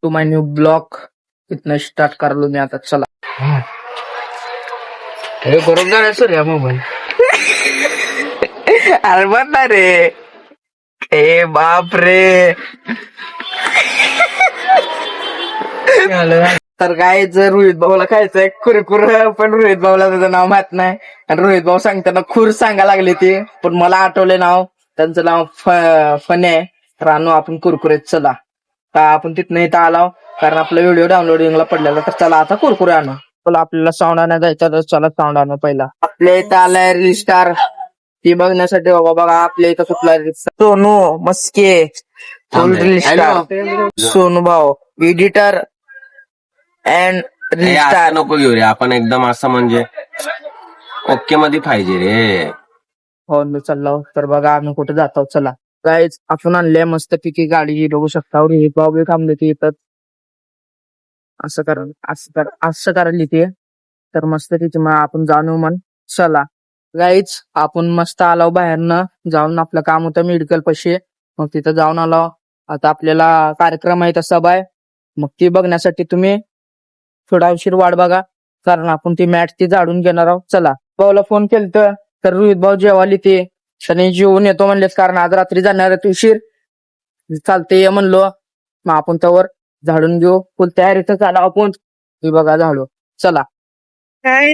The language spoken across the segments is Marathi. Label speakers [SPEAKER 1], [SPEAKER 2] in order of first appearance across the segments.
[SPEAKER 1] To my new blog. इथनं स्टार्ट करलो मी आता. चला.
[SPEAKER 2] हे बरोबर आहे सर या मोबाईल.
[SPEAKER 1] अरे बघ ना रे. ए बाप रे. तर काय जर रोहित भाऊला खायचंय कुरकुर, पण रोहित भाऊला त्याचं नाव माहित नाही. आणि रोहित भाऊ सांगताना खूर सांगायला लागले ते, पण मला आठवले नाव. त्यांचं नाव फने आहे. रानू आपण कुरकुरेत. चला का आपण तिथनं इथं आलो, कारण आपला व्हिडिओ डाउनलोडिंगला पडलेला. तर चला आता कुरकुरे आणू. चला आपल्याला साऊंड आणा जायचं, तर चला साऊंड आणू पहिला. आपल्या इथं आलाय रील स्टार. ती बघण्यासाठी बाबा बघा आपल्या इथं कुठला रील स्टार. सोनू मस्के फुल रील स्टार. सोनू भाऊ एडिटर अँड रील स्टार.
[SPEAKER 2] नको घेऊ रे आपण, एकदम असं म्हणजे ओके मध्ये पाहिजे रे.
[SPEAKER 1] हो मी चाललो. तर बघा आम्ही कुठे जातो. चला गाईज आपण आणले मस्त पिकी गाडी बघू शकता. रोहित भाऊ बी काम देते येतात. असं करायला ते. तर मस्त तिथे मग आपण जाणू मन. चला गाईज आपण मस्त आलो बाहेरनं जाऊन. आपलं काम होतं मेडिकल पाशी. मग तिथं जाऊन आलो. आता आपल्याला कार्यक्रम आहे, तर सभा आहे. मग ती बघण्यासाठी तुम्ही थोडा उशीर वाट बघा, कारण आपण ती मॅट ती झाडून घेणार आहोत. चला. भाऊला फोन केलता, तर रोहित भाऊ जेवाली ते शनी जेवून येतो म्हणलेत, कारण आज रात्री जाणार आहे उशीर. चालते ये म्हणलो. मग आपण त्यावर झाडून घेऊ. फुल तयारीतच आला आपण. हे बघा झाडू. चला.
[SPEAKER 3] काय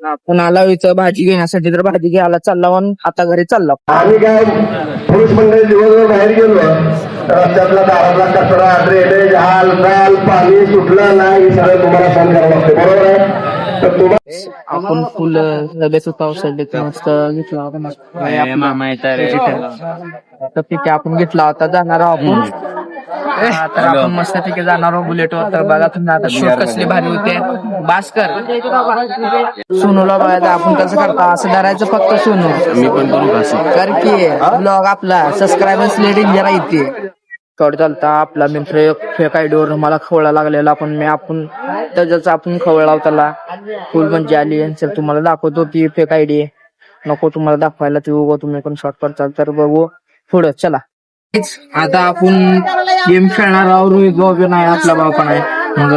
[SPEAKER 1] आपण आला इथं भाजी घेण्यासाठी, तर भाजी घ्यायला चालला म्हणून आता घरी चालला.
[SPEAKER 4] आम्ही काय पुरुष मंडळी दिवसभर बाहेर गेलो, रस्त्यातला दारातला कचरा, ड्रेनेज, हाल पाणी सुटलं नाही, सगळं तुम्हाला सहन करावं लागतं. बरोबर आहे. तर तुम्हाला
[SPEAKER 1] आपण फुल लगेच पावसाळ्यात मस्त घेतला होता. तर पिके आपण घेतला होता. जाणार आहोत आपण. तर आपण मस्त पिके जाणार आहोत बुलेटवर. तर बघा तुम्ही आता शूट कसली भारी होते. भास्कर सोनूला बघायचं आपण कसं करता. असं धरायचं फक्त सोनू.
[SPEAKER 2] मी पण करू कसं
[SPEAKER 1] कर की ब्लॉग आपला सबस्क्रायबर्स लेडीज जरा येते. थोडं चालता आपला मित्र फेक आयडीवर मला खवळा लागलेला, पण आपण त्याच्याच आपण खवळाव त्याला. फुल म्हणजे आली. चल तुम्हाला दाखवतो ती फेक आयडी. नको तुम्हाला दाखवायला ती उगो तुम्ही पण शॉर्ट करताल. तर बघू पुढं. चला. आता आपण गेम खेळणार आहोत. रोहित भाऊ नाही, आपला भाऊ पण आहे. मग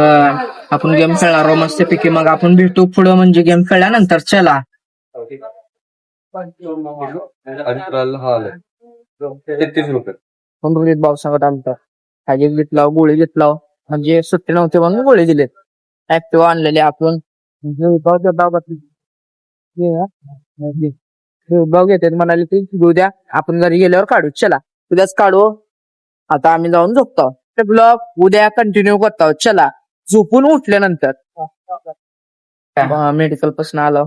[SPEAKER 1] आपण गेम खेळणार आहोत मस्त पैकी. मग आपण भेटू पुढं म्हणजे गेम खेळल्यानंतर. चला.
[SPEAKER 2] 33 रुपये.
[SPEAKER 1] पण रोहित भाऊ सांगत आमचा खाजी घेतला, गोळी घेतला. म्हणजे सुट्टी नव्हती म्हणून गोळी दिलेत. ऍक्टिव्ह आणलेले आपण. भाऊ घेतात म्हणाले ती उद्या आपण घरी गेल्यावर काढू. चला उद्याच काढू. आता आम्ही जाऊन झोपतो. ते ब्लॉग उद्या कंटिन्यू करतो. चला झोपून उठल्यानंतर. मेडिकल पासून आलो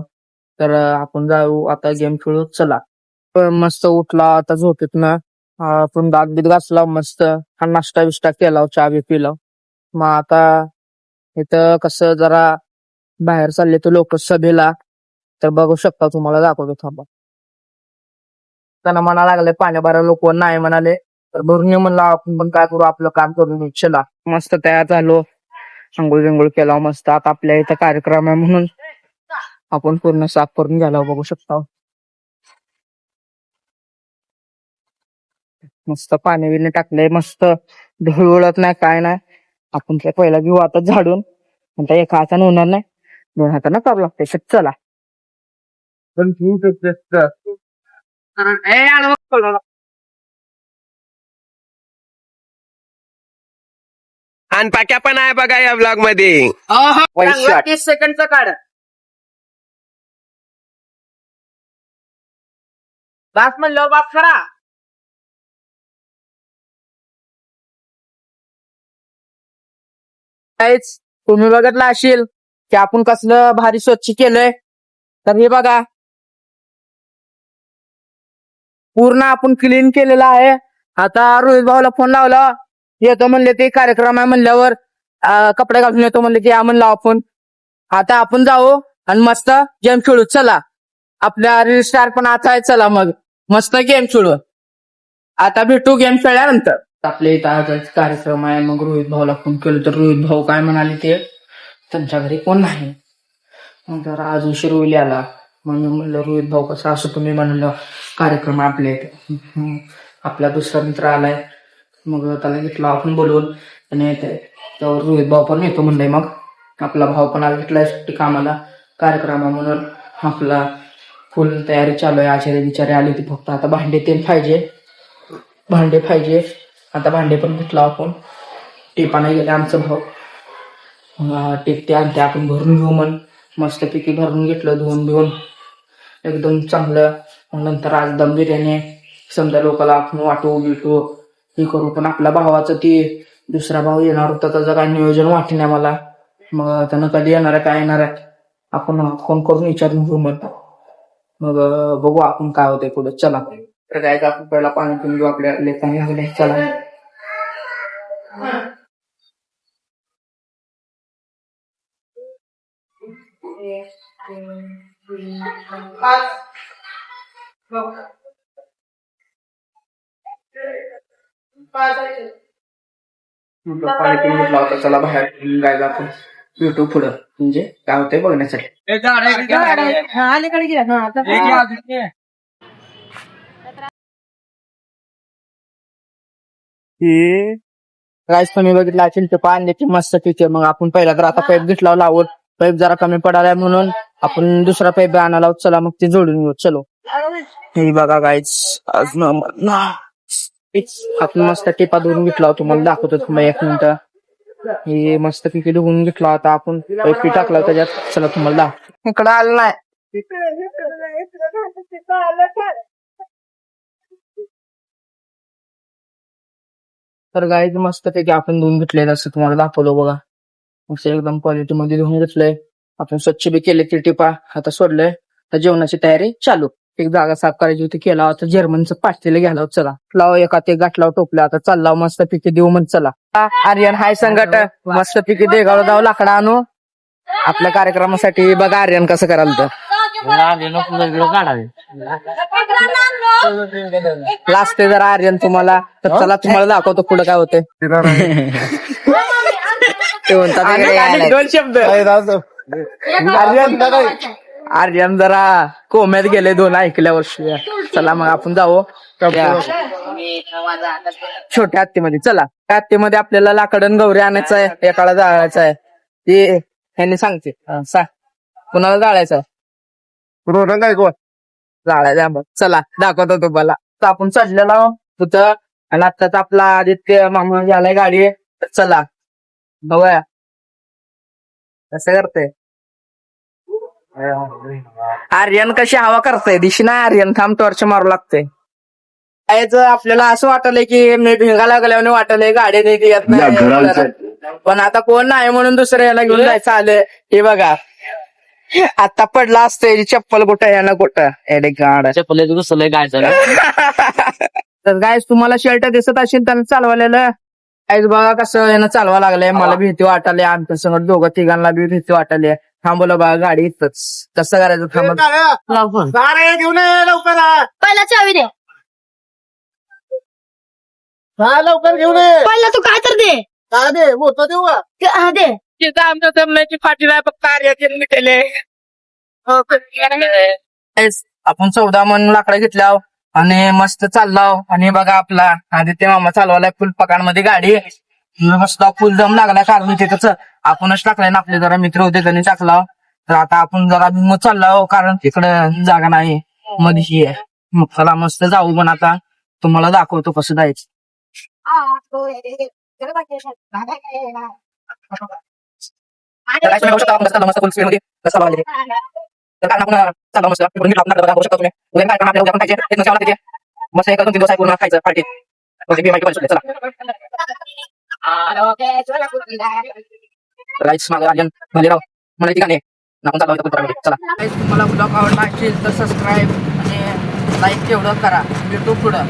[SPEAKER 1] तर आपण जाऊ आता गेम खेळू. चला. मस्त उठला आता झोपेत ना. आपण दात बीत घासला मस्त. नाश्ता बिष्टा केला, चहा बी पिला. मग आता इथं कसं जरा बाहेर चालले तर लोक सभेला. तर बघू शकता तुम्हाला दाखवतो. थांबा. त्यांना म्हणा लागले पाण्या बारा लोक नाही म्हणाले, तर भरून म्हणला आपण पण काय करू, आपलं काम करून. चला मस्त तयार झालो. अंघोळ बिंगोळ केला मस्त. आता आपल्या इथं कार्यक्रम आहे म्हणून आपण पूर्ण साफ करून घ्यायला. बघू शकता मस्त पाणी बिणी टाकलंय. मस्त धूळ उडत नाही काय नाही. आपण त्या पहिला घेऊ आता झाडून. आता एका हाताने होणार नाही, 2 हाताने करावं लागते. चला.
[SPEAKER 2] आणि पाक्या पण आहे बघा या ब्लॉग मध्ये.
[SPEAKER 1] 30 सेकंडचा काढ. बास म्हणलं बाप खरा. तुम्ही बघितलं असेल की आपण कसलं भारी स्वच्छ केलंय. तर हे बघा पूर्ण आपण क्लीन केलेलं आहे. आता रोहित भाऊला फोन लावला. येतो म्हणले ते कार्यक्रम आहे म्हणल्यावर कपडे घालून येतो म्हणले की या म्हणलं आपण. आता आपण जाऊ आणि मस्त गेम खेळू. चला. आपल्या रील स्टार पण आता आहे. चला मग मस्त गेम खेळू. आता भेटू गेम खेळल्यानंतर. आपल्या इथं आज कार्यक्रम आहे. मग रोहित भाऊला फोन केलं तर रोहित भाऊ काय म्हणाले ते त्यांच्या घरी कोण नाही. जरा आज उशीर होईल याला, म्हणून म्हणलं रोहित भाऊ कसं असं तुम्ही म्हणलं कार्यक्रम आपले आपला दुसरा मित्र आलाय, मग त्याला घेतला आपण बोलवून आणि येते त्यावर रोहित भाऊ पण येतो म्हणलंय. मग आपला भाऊ पण आज घेतलाय सुट्टी कामाला कार्यक्रमा म्हणून. आपला फुल तयारी चालू आहे. आचार्य बिचारे आले ती फक्त आता भांडे पाहिजे आता भांडे पण घेतला आपण. टिपाना गेले आमचं भाऊ, टीप ते आणते आपण भरून घेऊ म्हण. मस्तपैकी भरून घेतलं धुवून बिवून एकदम चांगलं. मग नंतर आज दम बिर्याणी समजा लोकांना आपण वाटू बिटू हे करू. पण आपल्या भावाचं ती दुसरा भाऊ येणार होता, त्याचं काय नियोजन वाटणे मला. मग त्यानं कधी येणार आहे काय येणार आहे आपण फोन करून विचारून घेऊ मग बघू आपण काय होतंय पुढे. चला तर काय आपण पहिला पाणी पिऊन घेऊ, आपल्या लेखाने लागले. चला पाणी पिऊन घेतला होता. चला बाहेर गायला आपण भेटू पुढं, म्हणजे काय होतंय बघण्यासाठी. राईस तुम्ही बघितलं असेल ते पाण्याची मस्त पिके. मग आपण पहिला तर आता पाईप घेतला लावून, पाईप जरा कमी पडालाय म्हणून आपण दुसरा पाईप आणायला लावत. चला मग ते जोडून घेऊ. चलो हे बघा गाईज, आज आपण मस्त टिपा धुवून घेतला, तुम्हाला दाखवतो तुम्हाला एक मिनिट. हे मस्त पिके धुवून घेतला आता आपण, पाईप टाकला त्याच्यात. चला तुम्हाला दाखव, इकडं आलं नाही. तर गाईज मस्त पैकी आपण धुवून घेतलेलं असं तुम्हाला दाखवलं बघा. मस्त एकदम क्वालिटी मध्ये धुवून घेतलंय आपण. स्वच्छ बी केले ते टिपा. आता सोडलंय तर जेवणाची तयारी चालू. एक जागा साफ करायची होती, केला होता जर्मनचं पाठलेलं घ्यायला. चला लाव एका ते गाठलाव टोपलं. आता चाललाव मस्त पिके देऊ मग. चला आर्यन हाय संगट मस्त पिके देगाव जाऊ लाकडा आणू आपल्या कार्यक्रमासाठी. बघा आर्यन कसं कराल तर लागते जरा आर्यन तुम्हाला. तर चला तुम्हाला दाखवतो पुढे काय होते. दोन शब्द आर्यन जरा कोम्यात गेले 2 ऐकल्या वर्षी. चला मग आपण जाऊ छोट्या हत्तीमध्ये. चला त्या हत्तीमध्ये आपल्याला लाकडन गौरी आणायचं आहे, एकाला जाळायचं आहे. ते ह्यांनी सांगते कुणाला जाळायचं आहे जाळायचं. चला दाखवतो तुम्हाला. तर आपण चढलेला तिथं आणि आत्ताच आपला आदित्य मामा झालाय गाडी. चला बघूया कसं करते आर्यन. कशी हवा करते दिशी नाही आर्यन. थांब टॉर्च मारू लागते. आपल्याला असं वाटलंय की मी भिंगा लागल्याने वाटलंय गाडी नाही येत नाही, पण आता कोण नाही म्हणून दुसऱ्या याला घेऊन जायचं आलं. हे बघा आता पडला असतं याची चप्पल कुठं यानं कुठं एडे गाड चप्पल घुसलंय गाय. तर गाय तुम्हाला शर्ट दिसत असेल त्यानं चालवलेलं. आज बघा कसं यानं चालवा लागलंय. मला भीती वाटाली, आमच्या संग 2-3 बी भीती वाटाली. थांबवलं बघा गाडी इथंच. कसं करायचं थांबत घेऊन लवकर
[SPEAKER 3] पहिला चावी दे,
[SPEAKER 1] लवकर घेऊन
[SPEAKER 3] पहिला तू काय तर दे.
[SPEAKER 1] दे मोठं देऊ
[SPEAKER 3] हा दे.
[SPEAKER 1] तिथं आमच्या जमण्याची फाटी नाही फक्त आर्याचे मिटेले. आपण 14 मन लाकडं घेतल्या आणि मस्त चाललाव. आणि बघा आपला आदित्य मामा चालवायला फुल पकांमध्ये गाडी. मस्त फुल दम लागलाय कारण तिथंच आपणच टाकलाय ना, आपले जरा मित्र होते त्यांनी टाकला. तर आता आपण जरा मग चाललाव कारण तिकडं जागा नाही मधीशी आहे. मग चला मस्त जाऊ. पण आता तुम्हाला दाखवतो कसं जायचं. मस्त फुल स्पीड मध्ये कसं बघायला मस्त एक 2-3 दिवस पूर्ण खायचं पार्टी. राईट्स मागे आर्यन भालेराव मला ती गाणे आपण चालू. चला तुम्हाला ब्लॉग आवडला असेल तर सबस्क्राईब आणि लाईक तेवढं करा. भेटू पुढं.